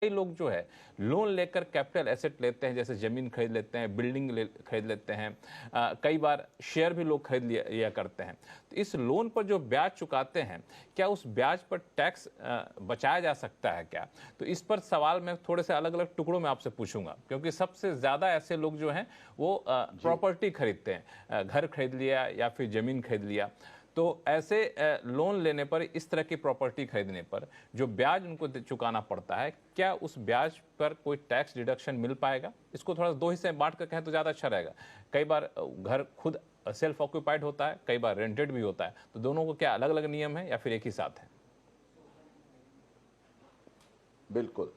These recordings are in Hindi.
कई लोग जो है लोन लेकर कैपिटल एसेट लेते हैं, जैसे ज़मीन खरीद लेते हैं, बिल्डिंग खरीद लेते हैं, कई बार शेयर भी लोग खरीद लिया करते हैं। तो इस लोन पर जो ब्याज चुकाते हैं, क्या उस ब्याज पर टैक्स बचाया जा सकता है क्या? तो इस पर सवाल मैं थोड़े से अलग अलग टुकड़ों में आपसे पूछूंगा, क्योंकि सबसे ज़्यादा ऐसे लोग जो हैं वो प्रॉपर्टी खरीदते हैं, घर खरीद लिया या फिर ज़मीन खरीद लिया। तो ऐसे लोन लेने पर, इस तरह की प्रॉपर्टी खरीदने पर जो ब्याज उनको चुकाना पड़ता है, क्या उस ब्याज पर कोई टैक्स डिडक्शन मिल पाएगा? इसको थोड़ा दो हिस्से में बांट कर कहें तो ज़्यादा अच्छा रहेगा। कई बार घर खुद सेल्फ ऑक्यूपाइड होता है, कई बार रेंटेड भी होता है, तो दोनों को क्या अलग अलग नियम है या फिर एक ही साथ है? बिल्कुल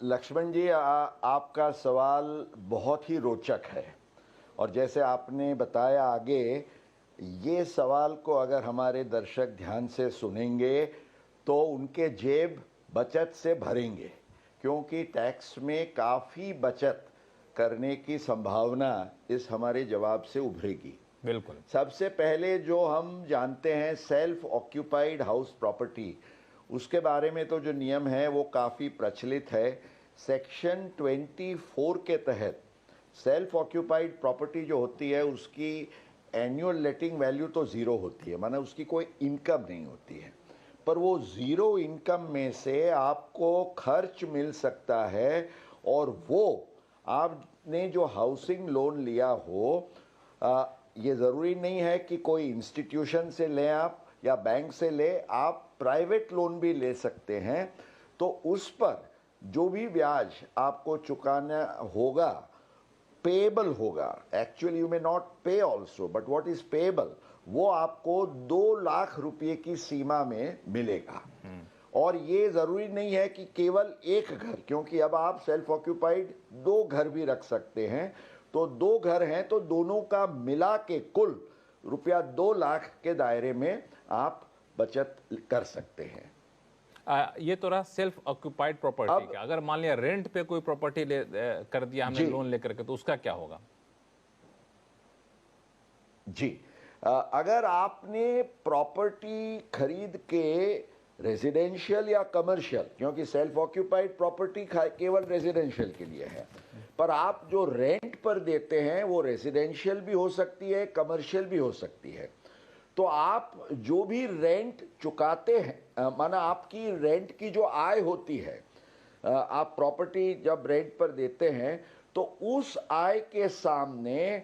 लक्ष्मण जी, आपका सवाल बहुत ही रोचक है। और जैसे आपने बताया आगे, ये सवाल को अगर हमारे दर्शक ध्यान से सुनेंगे तो उनके जेब बचत से भरेंगे, क्योंकि टैक्स में काफ़ी बचत करने की संभावना इस हमारे जवाब से उभरेगी। बिल्कुल। सबसे पहले जो हम जानते हैं सेल्फ ऑक्यूपाइड हाउस प्रॉपर्टी, उसके बारे में तो जो नियम है वो काफ़ी प्रचलित है। सेक्शन 24 के तहत सेल्फ ऑक्यूपाइड प्रॉपर्टी जो होती है उसकी एनुअल लेटिंग वैल्यू तो ज़ीरो होती है, माना उसकी कोई इनकम नहीं होती है, पर वो ज़ीरो इनकम में से आपको खर्च मिल सकता है। और वो आपने जो हाउसिंग लोन लिया हो, ये ज़रूरी नहीं है कि कोई इंस्टीट्यूशन से लें आप या बैंक से ले, आप प्राइवेट लोन भी ले सकते हैं। तो उस पर जो भी ब्याज आपको चुकाना होगा, पेएबल होगा, एक्चुअली यू मे नॉट पे also, but what is payable, वो आपको 2 लाख रुपए की सीमा में मिलेगा। और ये ज़रूरी नहीं है कि केवल एक घर, क्योंकि अब आप सेल्फ ऑक्यूपाइड 2 घर भी रख सकते हैं। तो 2 घर हैं तो दोनों का मिला के कुल रुपया 2 लाख के दायरे में आप बचत कर सकते हैं। ये तो रहा सेल्फ ऑक्यूपाइड प्रॉपर्टी का। अगर मान लिया रेंट पे कोई प्रॉपर्टी कर दिया हमने लोन लेकर के, तो उसका क्या होगा? जी, अगर आपने प्रॉपर्टी खरीद के रेजिडेंशियल या कमर्शियल, क्योंकि सेल्फ ऑक्यूपाइड प्रॉपर्टी केवल रेजिडेंशियल के लिए है, पर आप जो रेंट पर देते हैं वो रेजिडेंशियल भी हो सकती है, कमर्शियल भी हो सकती है। तो आप जो भी रेंट चुकाते हैं, माना आपकी रेंट की जो आय होती है, आप प्रॉपर्टी जब रेंट पर देते हैं तो उस आय के सामने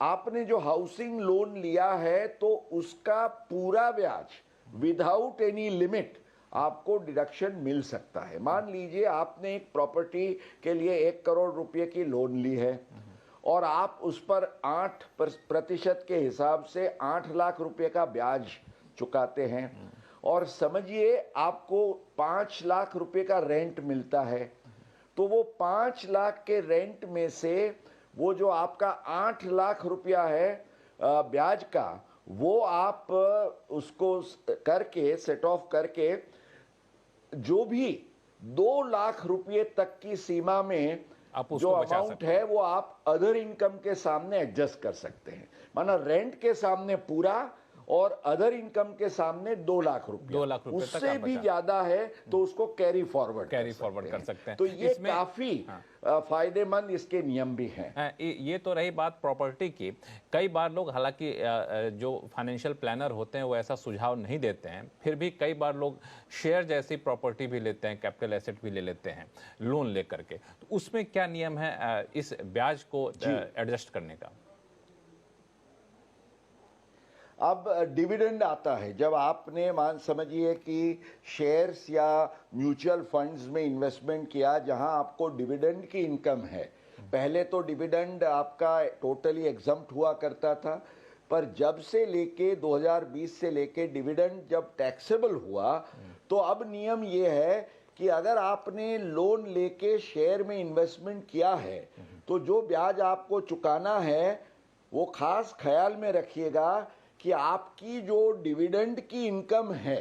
आपने जो हाउसिंग लोन लिया है तो उसका पूरा ब्याज विदाउट एनी लिमिट आपको डिडक्शन मिल सकता है। मान लीजिए आपने एक प्रॉपर्टी के लिए 1 करोड़ रुपए की लोन ली है और आप उस पर 8% के हिसाब से 8 लाख रुपए का ब्याज चुकाते हैं, और समझिए आपको 5 लाख रुपए का रेंट मिलता है। तो वो 5 लाख के रेंट में से वो जो आपका 8 लाख रुपया है ब्याज का, वो आप उसको करके सेट ऑफ करके जो भी 2 लाख रुपये तक की सीमा में जो अमाउंट है वो आप अदर इनकम के सामने एडजस्ट कर सकते हैं। माना रेंट के सामने पूरा और अदर इनकम के सामने 2 लाख रुपए, 2 लाख रुपए उससे भी ज्यादा है तो उसको कैरी फॉरवर्ड कर सकते हैं। तो ये काफी फायदेमंद इसके नियम भी हैं। ये तो रही बात प्रॉपर्टी की। कई बार लोग, हालांकि जो फाइनेंशियल प्लानर होते हैं वो ऐसा सुझाव नहीं देते हैं, फिर भी कई बार लोग शेयर जैसी प्रॉपर्टी भी लेते हैं, कैपिटल एसेट भी ले लेते हैं लोन लेकर के। तो उसमें क्या नियम है इस ब्याज को एडजस्ट करने का? अब डिविडेंड आता है, जब आपने मान समझिए कि शेयर्स या म्यूचुअल फंड्स में इन्वेस्टमेंट किया जहां आपको डिविडेंड की इनकम है। पहले तो डिविडेंड आपका टोटली एग्जम्प्ट हुआ करता था, पर जब से लेके 2020 से लेके डिविडेंड जब टैक्सेबल हुआ, तो अब नियम ये है कि अगर आपने लोन लेके शेयर में इन्वेस्टमेंट किया है तो जो ब्याज आपको चुकाना है वो खास ख्याल में रखिएगा कि आपकी जो डिविडेंड की इनकम है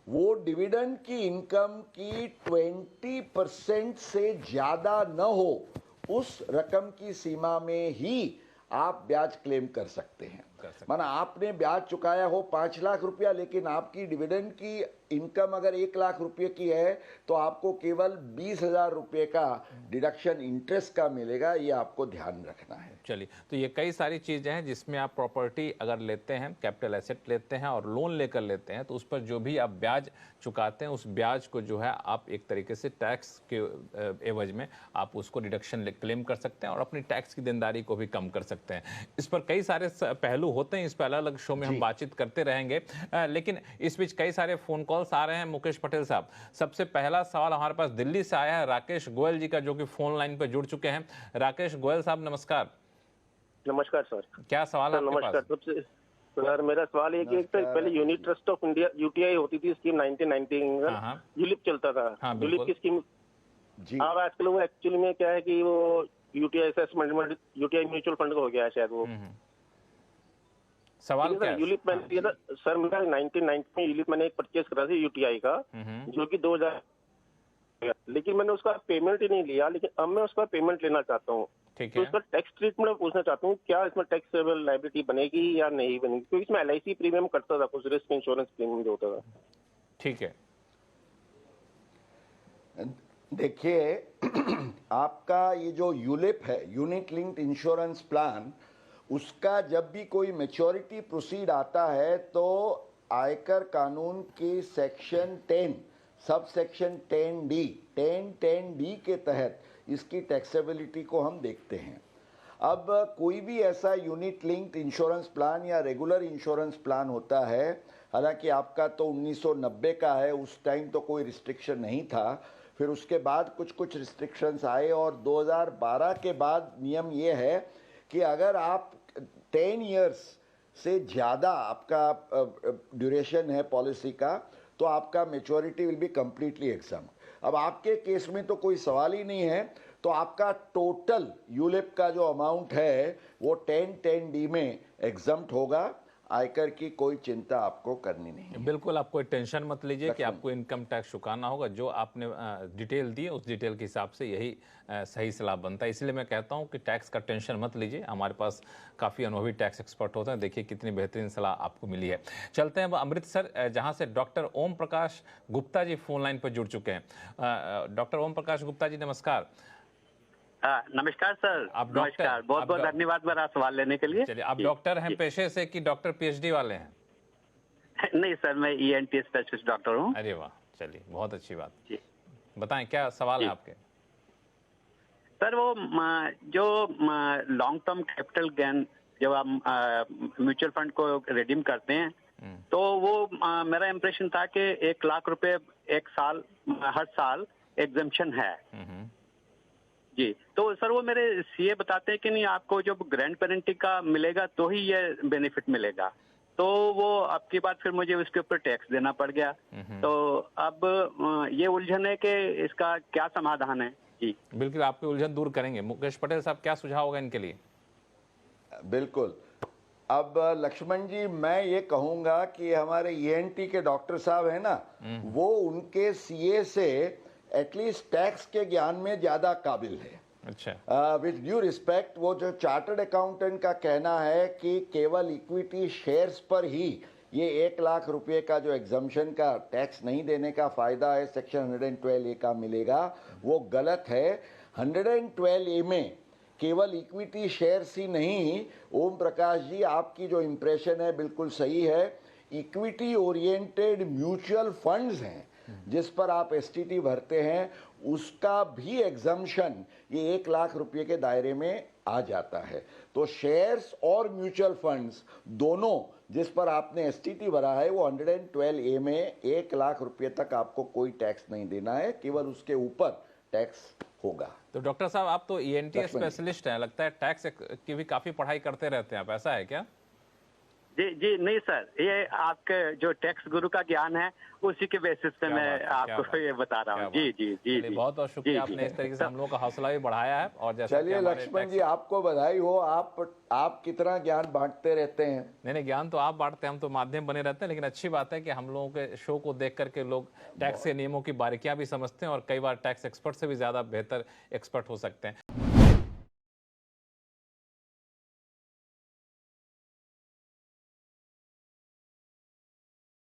वो डिविडेंड की इनकम की 20% से ज्यादा न हो, उस रकम की सीमा में ही आप ब्याज क्लेम कर सकते हैं। कर सकते हैं। माना आपने ब्याज चुकाया हो 5 लाख रुपया, लेकिन आपकी डिविडेंड की इनकम अगर 1 लाख रुपए की है तो आपको केवल 20,000 रुपए का डिडक्शन इंटरेस्ट का मिलेगा। ये आपको ध्यान रखना है। चलिए, तो ये कई सारी चीज़ें हैं जिसमें आप प्रॉपर्टी अगर लेते हैं, कैपिटल एसेट लेते हैं और लोन लेकर लेते हैं, तो उस पर जो भी आप ब्याज चुकाते हैं उस ब्याज को जो है आप एक तरीके से टैक्स के एवज में आप उसको डिडक्शन क्लेम कर सकते हैं और अपनी टैक्स की देनदारी को भी कम कर सकते हैं। इस पर कई सारे पहलू होते हैं, इस पर अलग अलग शो में हम बातचीत करते रहेंगे। लेकिन इस बीच कई सारे फोन कॉल्स आ रहे हैं। मुकेश पटेल साहब, सबसे पहला सवाल हमारे पास दिल्ली से आया है राकेश गोयल जी का, जो कि फोन लाइन पर जुड़ चुके हैं। राकेश गोयल साहब नमस्कार। नमस्कार सर। क्या सवाल है आपके नमस्कार पास? सबसे सर, मेरा सवाल ये कि एक तो पहले unit trust of India UTI होती थी स्कीम 1990 में, यूलिप चलता था। हाँ, यूलिप की स्कीम जी अब आजकल वो एक्चुअली में क्या है कि वो UTI assessment UTI mutual fund का हो गया है शायद वो। सवाल क्या है? यूलिप मैंने लिया था सर, मेरा 1990 में यूलिप मैंने एक परचेज करा था यूटीआई का, जो कि 2000, लेकिन मैंने उसका पेमेंट ही नहीं लिया। लेकिन अब मैं उसका पेमेंट लेना चाहता हूँ, ठीक तो है। उसका टैक्स ट्रीटमेंट पूछना चाहता हूँ, क्या इसमें टैक्सेबल लायबिलिटी बनेगी या नहीं बनेगी? क्योंकि इसमें एलआईसी प्रीमियम कटता था, कुछ रिस्क इंश्योरेंस प्रीमियम जो होता था। ठीक है। देखिए आपका ये जो यूलिप है, यूनिट लिंक्ड इंश्योरेंस प्लान, उसका जब भी कोई मैच्योरिटी प्रोसीड आता है तो आयकर कानून के सेक्शन 10 सब सेक्शन 10D के तहत इसकी टैक्सेबिलिटी को हम देखते हैं। अब कोई भी ऐसा यूनिट लिंक्ड इंश्योरेंस प्लान या रेगुलर इंश्योरेंस प्लान होता है, हालांकि आपका तो 1990 का है, उस टाइम तो कोई रिस्ट्रिक्शन नहीं था, फिर उसके बाद कुछ रिस्ट्रिक्शंस आए और 2012 के बाद नियम ये है कि अगर आप 10 इयर्स से ज़्यादा आपका ड्यूरेशन है पॉलिसी का, तो आपका maturity will be completely exam. अब आपके केस में तो कोई सवाल ही नहीं है, तो आपका टोटल यूलिप का जो अमाउंट है वो 10D में एग्जम्प्ट होगा। आयकर की कोई चिंता आपको करनी नहीं। बिल्कुल, आप कोई टेंशन मत लीजिए कि आपको इनकम टैक्स चुकाना होगा। जो आपने डिटेल दी उस डिटेल के हिसाब से यही सही सलाह बनता है। इसलिए मैं कहता हूं कि टैक्स का टेंशन मत लीजिए। हमारे पास काफ़ी अनुभवी टैक्स एक्सपर्ट होते हैं। देखिए कितनी बेहतरीन सलाह आपको मिली है। चलते हैं अब अमृतसर, जहां से doctor Om Prakash Gupta ji phone line पर जुड़ चुके हैं। डॉक्टर ओम प्रकाश गुप्ता जी नमस्कार। नमस्कार सर। आप डॉक्टर, नमस्कार, बहुत बहुत धन्यवाद मेरा सवाल लेने के लिए। चलिए, आप डॉक्टर हैं पेशे से कि डॉक्टर पीएचडी वाले हैं? नहीं सर, मैं ईएनटी स्पेशलिस्ट डॉक्टर हूँ। अरे वाह, चलिए बहुत अच्छी बात। जी बताएं क्या सवाल है आपके? सर, वो जो लॉन्ग टर्म कैपिटल गेन जब आप म्यूचुअल फंड को रिडीम करते हैं, तो वो मेरा इम्प्रेशन था कि 1 लाख रुपए एक साल हर साल एग्जम्पशन है। जी, तो सर वो मेरे सीए बताते हैं कि नहीं, आपको जब ग्रैंड पेरेंटिंग का मिलेगा तो ही ये बेनिफिट मिलेगा। तो वो अब की बात फिर मुझे उसके ऊपर टैक्स देना पड़ गया। तो अब ये उलझन है कि इसका क्या समाधान है? जी बिल्कुल, आपकी उलझन दूर करेंगे। मुकेश पटेल साहब, क्या सुझाव होगा इनके लिए? बिल्कुल। अब लक्ष्मण जी, मैं ये कहूँगा कि हमारे ईएनटी के डॉक्टर साहब हैं ना, वो उनके सीए से एटलीस्ट टैक्स के ज्ञान में ज़्यादा काबिल है। अच्छा। विद ड्यू रिस्पेक्ट, वो जो चार्टर्ड अकाउंटेंट का कहना है कि केवल इक्विटी शेयर्स पर ही ये 1 लाख रुपए का जो एग्जम्पशन का टैक्स नहीं देने का फ़ायदा है सेक्शन 112A का मिलेगा, वो गलत है। 112A में केवल इक्विटी शेयर्स ही नहीं, ओम प्रकाश जी आपकी जो इम्प्रेशन है बिल्कुल सही है। इक्विटी ओरिएंटेड म्यूचुअल फंड्स हैं जिस पर आप एसटीटी भरते हैं, उसका भी एग्जम्पशन ये 1 लाख रुपए के दायरे में आ जाता है। तो शेयर्स और म्यूचुअल फंड्स दोनों जिस पर आपने एसटीटी भरा है, वो 112A में 1 लाख रुपए तक आपको कोई टैक्स नहीं देना है, केवल उसके ऊपर टैक्स होगा। तो डॉक्टर साहब, आप तो ईएनटी स्पेशलिस्ट हैं, लगता है टैक्स की भी काफी पढ़ाई करते रहते हैं आप, ऐसा है क्या? जी नहीं सर, ये आपके जो टैक्स गुरु का ज्ञान है उसी के बेसिस पे मैं आपको ये बता रहा हूँ। जी बहुत बहुत शुक्रिया, आपने इस तरीके से हम लोगों का हौसला भी बढ़ाया है। और जैसा चलिए लक्ष्मण जी, आपको बधाई हो, आप कितना ज्ञान बांटते रहते हैं। नहीं, ज्ञान तो आप बांटते हैं, हम तो माध्यम बने रहते हैं। लेकिन अच्छी बात है कि हम लोगों के शो को देख करके लोग टैक्स के नियमों की बारीकियां भी समझते हैं और कई बार टैक्स एक्सपर्ट से भी ज्यादा बेहतर एक्सपर्ट हो सकते हैं।